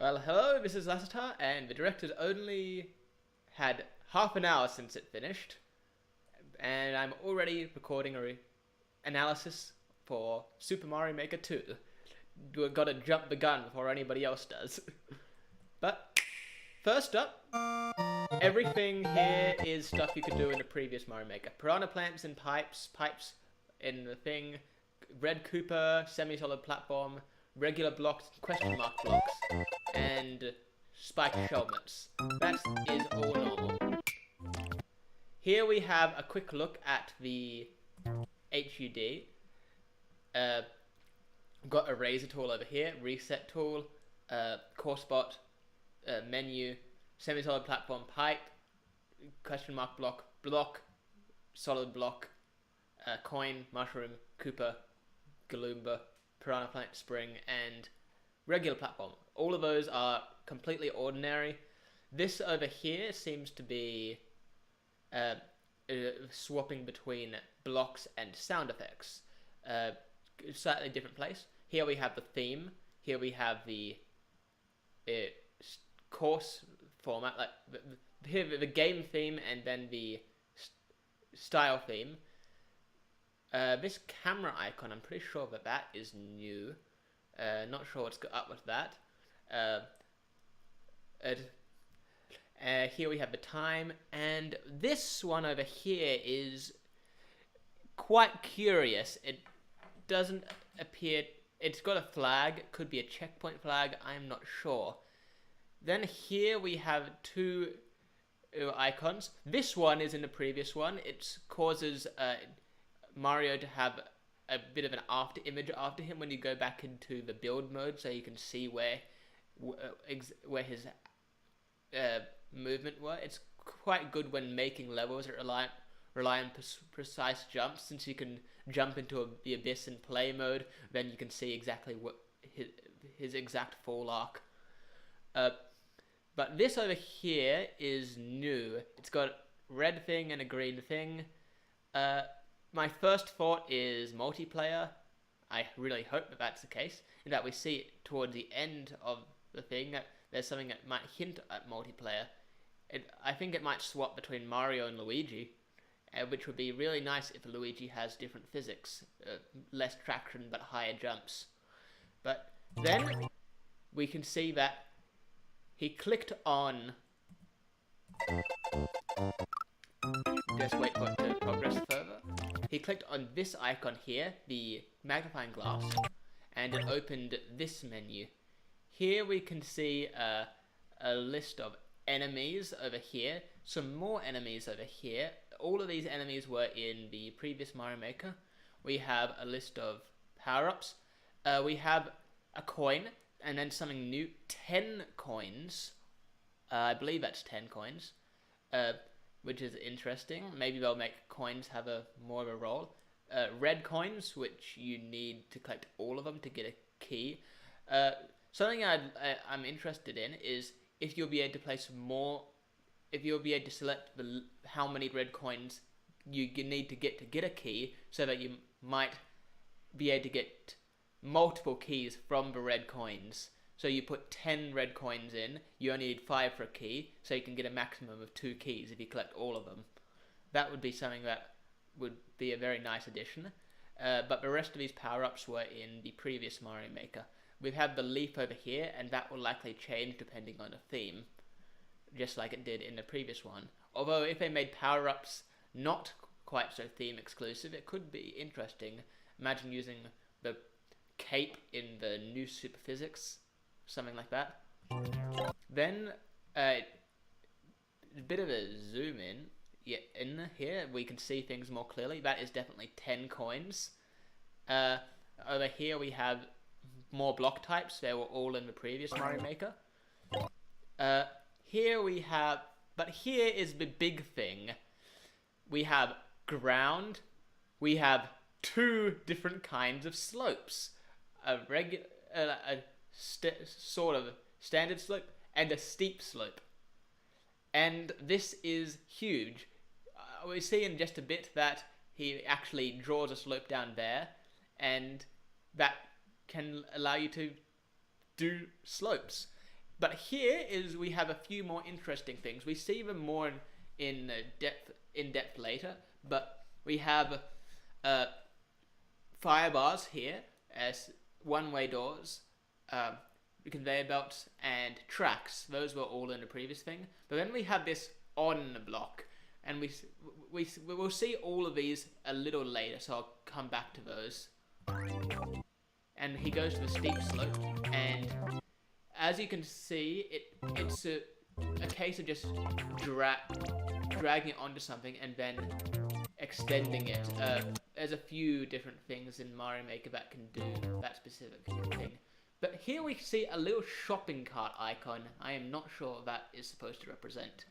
Well, hello, this is Lasatar, and the director's only had half an hour since it finished, and I'm already recording a analysis for Super Mario Maker 2. We've got to jump the gun before anybody else does. But, first up, everything here is stuff you could do in the previous Mario Maker. Piranha plants and pipes in the thing, red Koopa, semi-solid platform, regular blocks, question mark blocks, and spiked shelmets. That is all normal. Here we have a quick look at the HUD. Got a razor tool over here, reset tool, core spot, menu, semi-solid platform, pipe, question mark block, solid block, coin, mushroom, Koopa, Galumba, piranha plant, spring, and regular platform. All of those are completely ordinary. This over here seems to be swapping between blocks and sound effects. Slightly different place. Here we have the theme. Here we have the course format, like here the game theme, and then the style theme. This camera icon, I'm pretty sure that is new. Not sure what's up with that. Here we have the time, and this one over here is quite curious. It doesn't appear. It's got a flag. It could be a checkpoint flag. I'm not sure. Then here we have two icons. This one is in the previous one. It causes Mario to have a bit of an after image after him when you go back into the build mode, so you can see where his movement were. It's quite good when making levels that rely on precise jumps, since you can jump into the abyss in play mode, then you can see exactly what his exact fall arc. But this over here is new. It's got a red thing and a green thing. My first thought is multiplayer. I really hope that that's the case, and that we see it towards the end of the thing, that there's something that might hint at multiplayer. I think it might swap between Mario and Luigi, which would be really nice if Luigi has different physics, less traction but higher jumps. But then we can see that he clicked on... Just wait for it to progress further. He clicked on this icon here, the magnifying glass, and it opened this menu. Here we can see a list of enemies over here, some more enemies over here. All of these enemies were in the previous Mario Maker. We have a list of power-ups. We have a coin, and then something new, 10 coins. I believe that's 10 coins. Which is interesting. Maybe they'll make coins have more of a role. Red coins, which you need to collect all of them to get a key. Something I'm interested in is if you'll be able to place more, if you'll be able to select how many red coins you need to get a key, so that you might be able to get multiple keys from the red coins. So you put 10 red coins in, you only need 5 for a key, so you can get a maximum of 2 keys if you collect all of them. That would be something that would be a very nice addition. But the rest of these power-ups were in the previous Mario Maker. We've had the leaf over here, and that will likely change depending on the theme, just like it did in the previous one. Although if they made power-ups not quite so theme exclusive, it could be interesting. Imagine using the cape in the new Super Physics. Something like that. Then, a bit of a zoom in. Yeah, in here we can see things more clearly. That is definitely 10 coins. Over here we have more block types. They were all in the previous Mario Maker. Here we have... But here is the big thing. We have ground. We have 2 different kinds of slopes. A regular... sort of standard slope and a steep slope, and this is huge. We see in just a bit that he actually draws a slope down there, and that can allow you to do slopes. But here is we have a few more interesting things. We see them more in depth later, but we have fire bars here as one-way doors, conveyor belts, and tracks. Those were all in the previous thing. But then we have this on block, and we will see all of these a little later, so I'll come back to those. And he goes to the steep slope, and as you can see, it's a case of just dragging it onto something and then extending it. There's a few different things in Mario Maker that can do that specific thing. But here we see a little shopping cart icon. I am not sure what that is supposed to represent.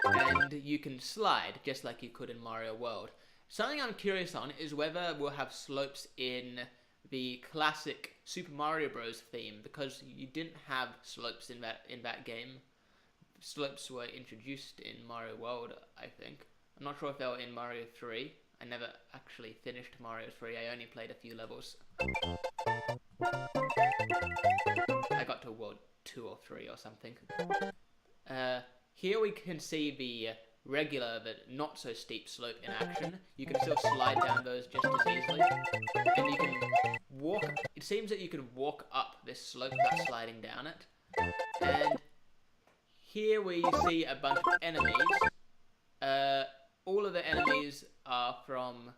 And you can slide, just like you could in Mario World. Something I'm curious on is whether we'll have slopes in the classic Super Mario Bros. Theme, because you didn't have slopes in that game. Slopes were introduced in Mario World, I think. I'm not sure if they were in Mario 3. I never actually finished Mario 3, I only played a few levels. I got to World 2 or 3 or something. Here we can see the regular but not so steep slope in action. You can still slide down those just as easily. And you can walk, it seems that you can walk up this slope without sliding down it. And here we see a bunch of enemies. All of the enemies are from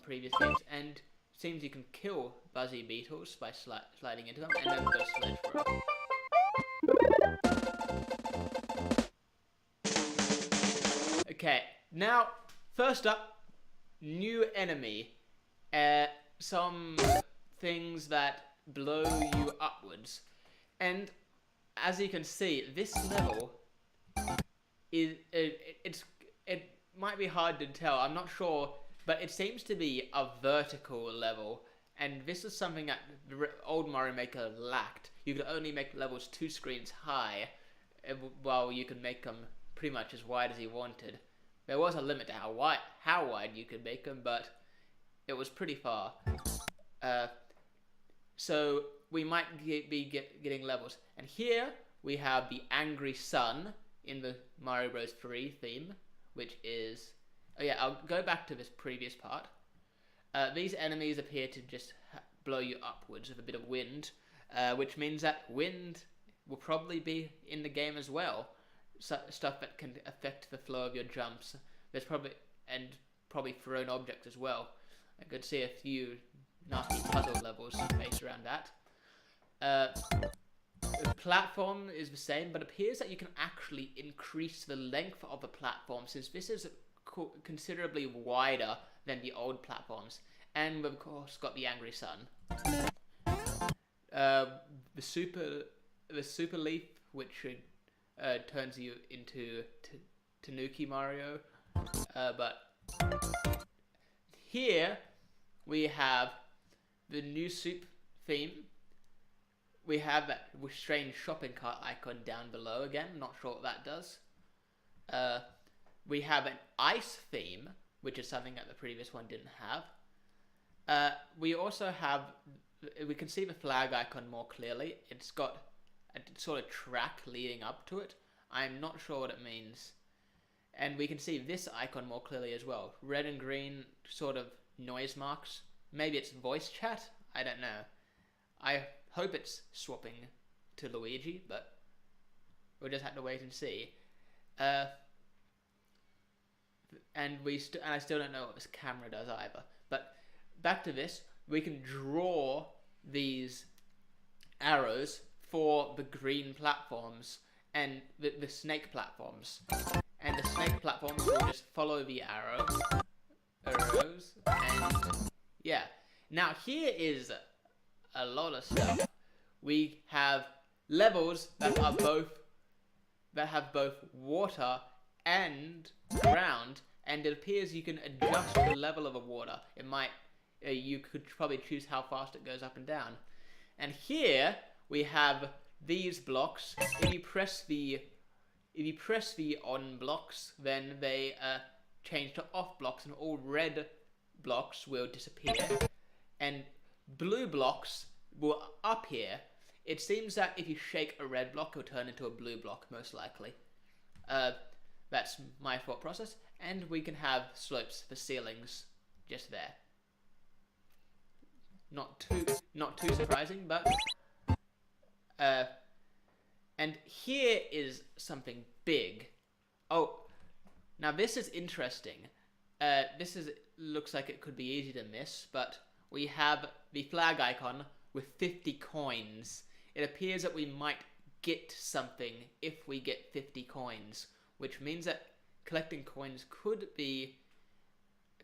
previous games, and it seems you can kill Buzzy Beetles by sliding into them, and then go sledge throw. Okay, now, first up, new enemy. Some things that blow you upwards. And as you can see, this level is it might be hard to tell. I'm not sure, but it seems to be a vertical level, and this is something that the old Mario Maker lacked. You could only make levels 2 screens high, while you could make them pretty much as wide as you wanted. There was a limit to how wide you could make them, but it was pretty far. So we might be getting levels. And here we have the Angry Sun in the Mario Bros. 3 theme, which is... Oh yeah, I'll go back to this previous part. These enemies appear to just blow you upwards with a bit of wind, which means that wind will probably be in the game as well. Stuff that can affect the flow of your jumps. There's probably thrown objects as well. I could see a few nasty puzzle levels based around that. The platform is the same, but it appears that you can actually increase the length of the platform, since this is considerably wider than the old platforms. And we've of course got the Angry Sun. The Super Leaf, which turns you into Tanuki Mario. But here we have the new Soup theme. We have that strange shopping cart icon down below again. Not sure what that does. We have an ice theme, which is something that the previous one didn't have. We also have... We can see the flag icon more clearly. It's got a sort of track leading up to it. I'm not sure what it means. And we can see this icon more clearly as well. Red and green sort of noise marks. Maybe it's voice chat? I don't know. I hope it's swapping to Luigi, but we'll just have to wait and see. And I still don't know what this camera does either. But back to this, we can draw these arrows for the green platforms and the snake platforms. And the snake platforms will just follow the arrows, and yeah. Now here is a lot of stuff. We have levels that have both water and ground, and it appears you can adjust the level of the water. It might you could probably choose how fast it goes up and down. And here we have these blocks. If you press the on blocks, then they change to off blocks, and all red blocks will disappear. And blue blocks will up here. It seems that if you shake a red block, it'll turn into a blue block, most likely. That's my thought process. And we can have slopes for ceilings just there. Not too surprising, but and here is something big. Oh, now this is interesting. Looks like it could be easy to miss, but we have the flag icon with 50 coins. It appears that we might get something if we get 50 coins, which means that collecting coins could be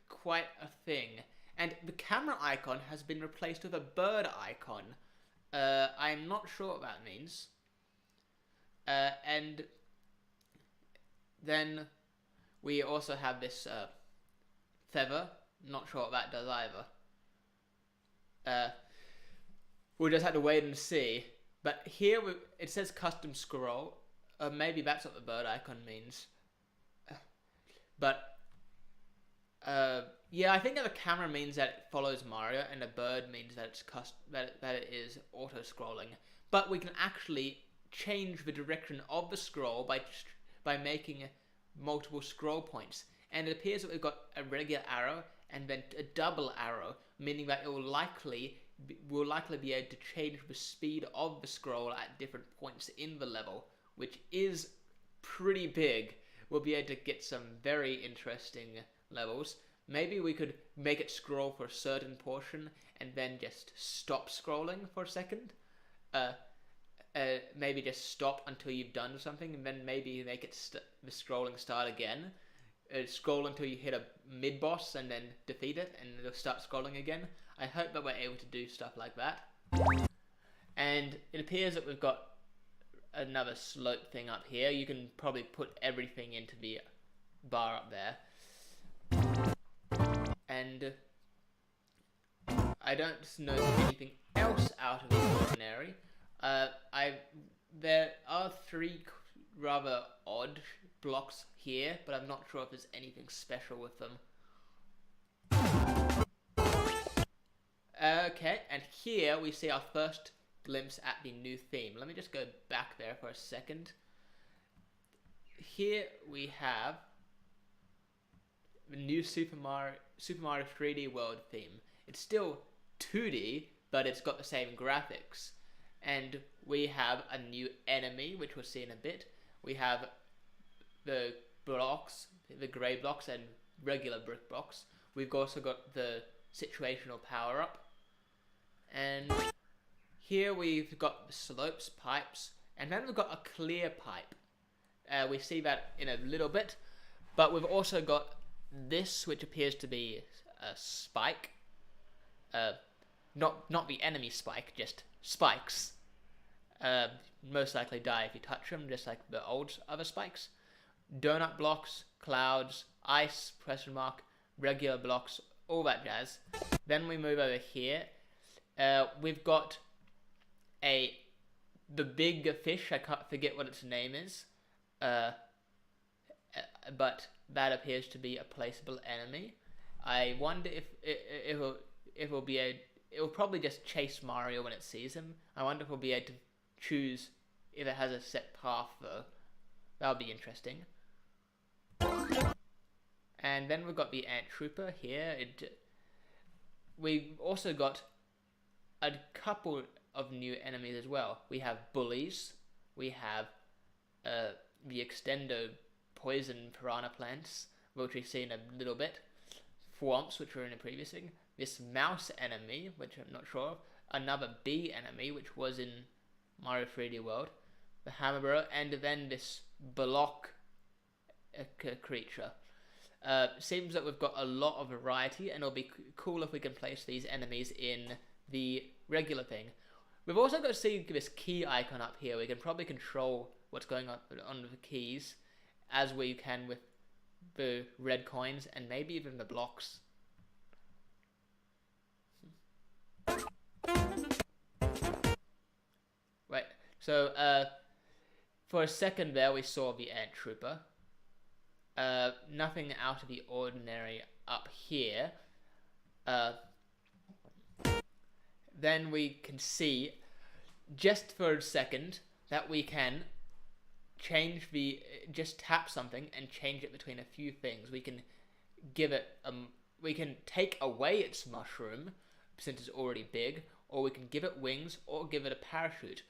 quite a thing. And the camera icon has been replaced with a bird icon. I'm not sure what that means. And then we also have this feather. Not sure what that does either. We'll just have to wait and see. But here it says custom scroll. Maybe that's what the bird icon means. Yeah, I think that the camera means that it follows Mario, and the bird means that it's that it is auto scrolling. But we can actually change the direction of the scroll by making multiple scroll points. And it appears that we've got a regular arrow and then a double arrow, meaning that it will likely be able to change the speed of the scroll at different points in the level, which is pretty big. We'll be able to get some very interesting levels. Maybe we could make it scroll for a certain portion and then just stop scrolling for a second. Maybe just stop until you've done something, and then maybe make it the scrolling start again. Scroll until you hit a mid-boss and then defeat it, and it'll start scrolling again. I hope that we're able to do stuff like that. And it appears that we've got another slope thing up here. You can probably put everything into the bar up there. And I don't know anything else out of the ordinary. There are 3 rather odd blocks here, but I'm not sure if there's anything special with them. Okay, and here we see our first glimpse at the new theme. Let me just go back there for a second. Here we have the new Super Mario 3D World theme. It's still 2D, but it's got the same graphics. And we have a new enemy, which we'll see in a bit. We have the blocks, the grey blocks and regular brick blocks. We've also got the situational power-up. And here we've got the slopes, pipes, and then we've got a clear pipe. We see that in a little bit, but we've also got this, which appears to be a spike. Not the enemy spike, just spikes. Most likely die if you touch them, just like the old other spikes. Donut blocks, clouds, ice, question mark, regular blocks, all that jazz. Then we move over here. We've got the big fish. I can't forget what its name is. But that appears to be a placeable enemy. I wonder if it'll probably just chase Mario when it sees him. I wonder if we'll be able to choose if it has a set path though. That'll be interesting. And then we've got the Ant Trooper here. We've also got a couple of new enemies as well. We have bullies. We have the Extendo poison piranha plants, which we've seen a little bit. Thwomps, which were in a previous thing. This mouse enemy, which I'm not sure of. Another bee enemy, which was in Mario 3D World. The Hammerbro, and then this block creature. Seems that we've got a lot of variety, and it'll be cool if we can place these enemies in the regular thing. We've also got to see this key icon up here. We can probably control what's going on the keys as we can with the red coins and maybe even the blocks. Right, so for a second there we saw the Ant Trooper. Nothing out of the ordinary up here. then we can see, just for a second, that we can change just tap something and change it between a few things. We can give it, we can take away its mushroom, since it's already big, or we can give it wings, or give it a parachute.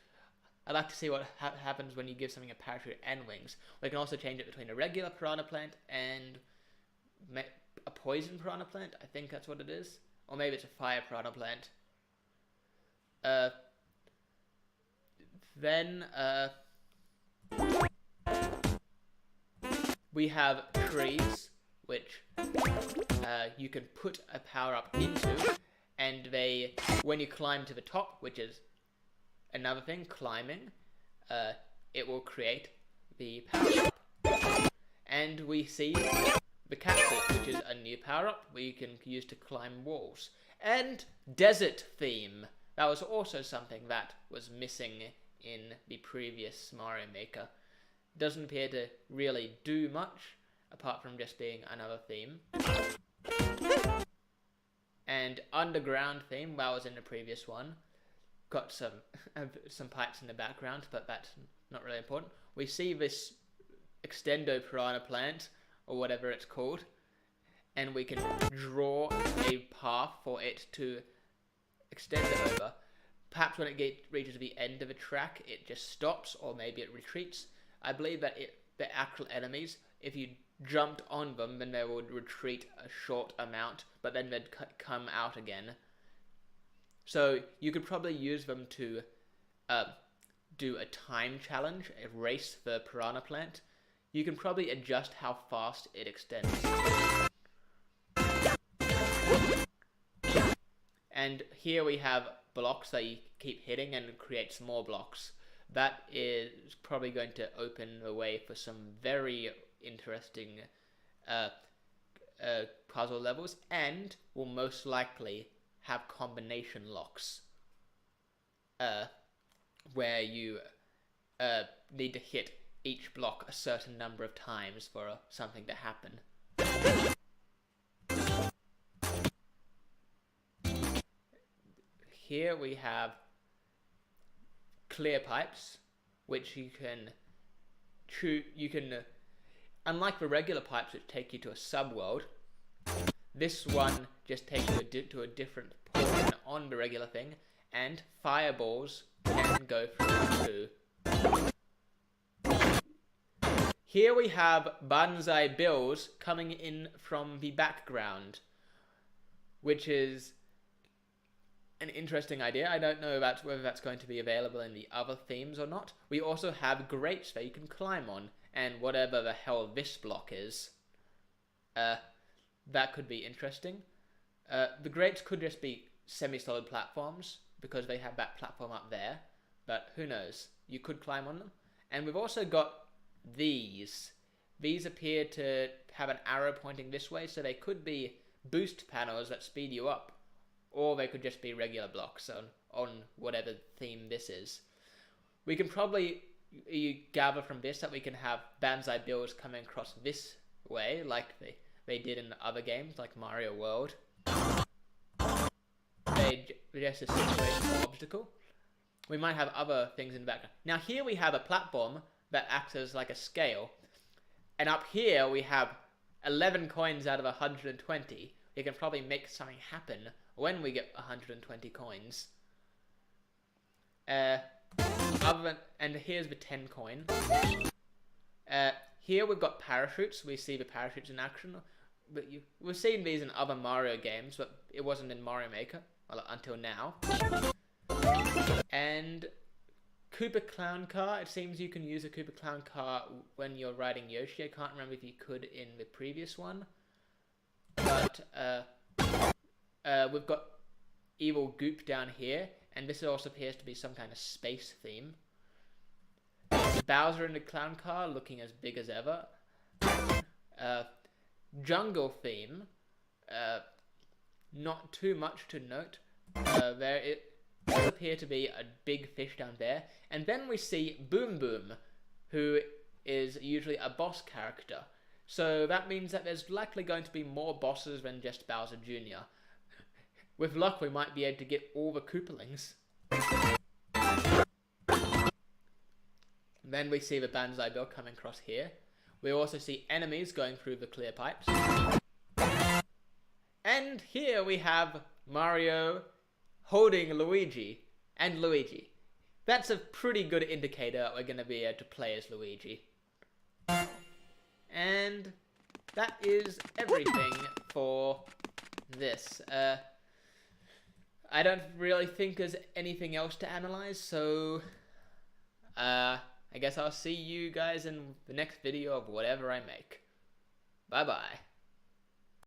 I'd like to see what happens when you give something a parachute and wings. We can also change it between a regular piranha plant and a poison piranha plant. I think that's what it is. Or maybe it's a fire piranha plant. Then we have trees, which you can put a power-up into, and when you climb to the top, which is another thing, climbing, it will create the power-up. And we see the capsule, which is a new power-up we can use to climb walls. And desert theme. That was also something that was missing in the previous Mario Maker. Doesn't appear to really do much, apart from just being another theme. And underground theme, that was in the previous one. Got some pipes in the background, but that's not really important. We see this extendo piranha plant, or whatever it's called, and we can draw a path for it to extend it over. Perhaps when it reaches the end of a track, it just stops, or maybe it retreats. I believe that the actual enemies, if you jumped on them, then they would retreat a short amount, but then they'd come out again. So you could probably use them to do a time challenge, a race for piranha plant. You can probably adjust how fast it extends. And here we have blocks that you keep hitting and it creates more blocks. That is probably going to open the way for some very interesting puzzle levels, and will most likely have combination locks where you need to hit each block a certain number of times for something to happen. Here we have clear pipes, which you can unlike the regular pipes which take you to a subworld, this one just takes you to a different portion on the regular thing, and fireballs can go through too. Here we have Banzai Bills coming in from the background, which is an interesting idea. I don't know whether that's going to be available in the other themes or not. We also have grates that you can climb on, and whatever the hell this block is, that could be interesting. The grates could just be semi-solid platforms, because they have that platform up there, but who knows, you could climb on them. And we've also got these. These appear to have an arrow pointing this way, so they could be boost panels that speed you up, or they could just be regular blocks on whatever theme this is. We can probably gather from this that we can have Banzai Bills coming across this way, like they did in the other games, like Mario World. They just a situational obstacle. We might have other things in the background. Now here we have a platform that acts as like a scale, and up here we have 11 coins out of 120. We can probably make something happen when we get 120 coins. And here's the 10 coin. Here we've got parachutes. We see the parachutes in action. But we've seen these in other Mario games, but it wasn't in Mario Maker until now. And Koopa Clown Car. It seems you can use a Koopa Clown Car when you're riding Yoshi. I can't remember if you could in the previous one. But we've got Evil Goop down here, and this also appears to be some kind of space theme. Bowser in the clown car, looking as big as ever. Jungle theme, not too much to note. There it does appear to be a big fish down there, and then we see Boom Boom, who is usually a boss character. So that means that there's likely going to be more bosses than just Bowser Jr. With luck, we might be able to get all the Koopalings. Then we see the Banzai Bill coming across here. We also see enemies going through the clear pipes. And here we have Mario holding Luigi. And Luigi. That's a pretty good indicator that we're going to be able to play as Luigi. And that is everything for this. I don't really think there's anything else to analyze, so I guess I'll see you guys in the next video of whatever I make. Bye bye.